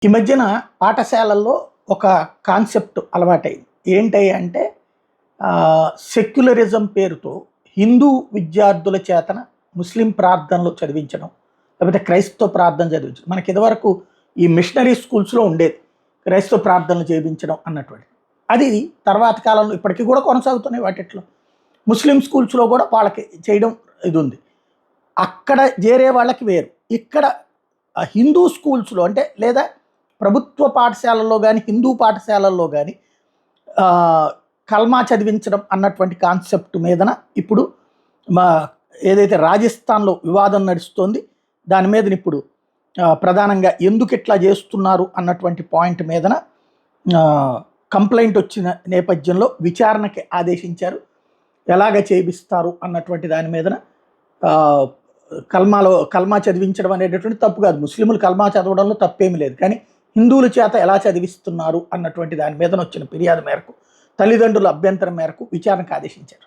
ఈ మధ్యన పాఠశాలల్లో ఒక కాన్సెప్ట్ అలవాటైంది. ఏంటి అంటే సెక్యులరిజం పేరుతో హిందూ విద్యార్థుల చేతన ముస్లిం ప్రార్థనలు చదివించడం, లేకపోతే క్రైస్తవ ప్రార్థన చదివించడం. మనకి ఇదివరకు ఈ మిషనరీ స్కూల్స్లో ఉండేది క్రైస్తవ ప్రార్థనలు చేయించడం అన్నటువంటి. అది తర్వాత కాలంలో ఇప్పటికీ కూడా కొనసాగుతున్నాయి వాటిట్లో. ముస్లిం స్కూల్స్లో కూడా వాళ్ళకి చేయడం ఇది ఉంది. అక్కడ చేరే వాళ్ళకి వేరు. ఇక్కడ హిందూ స్కూల్స్లో అంటే లేదా ప్రభుత్వ పాఠశాలల్లో కానీ హిందూ పాఠశాలల్లో కానీ కల్మా చదివించడం అన్నటువంటి కాన్సెప్ట్ మీదన ఇప్పుడు మా ఏదైతే రాజస్థాన్లో వివాదం నడుస్తోంది దాని మీద ఇప్పుడు ప్రధానంగా ఎందుకు ఇట్లా చేస్తున్నారు అన్నటువంటి పాయింట్ మీదన కంప్లైంట్ వచ్చిన నేపథ్యంలో విచారణకి ఆదేశించారు. ఎలాగ చేయిస్తారు అన్నటువంటి దాని మీదన కల్మా చదివించడం అనేటటువంటి తప్పు కాదు. ముస్లింలు కల్మా చదవడంలో తప్పేమీ లేదు. కానీ హిందువుల చేత ఎలా చదివిస్తున్నారు అన్నటువంటి దాని మీద వచ్చిన ఫిర్యాదు మేరకు తల్లిదండ్రుల అభ్యంతరం మేరకు విచారణకు ఆదేశించారు.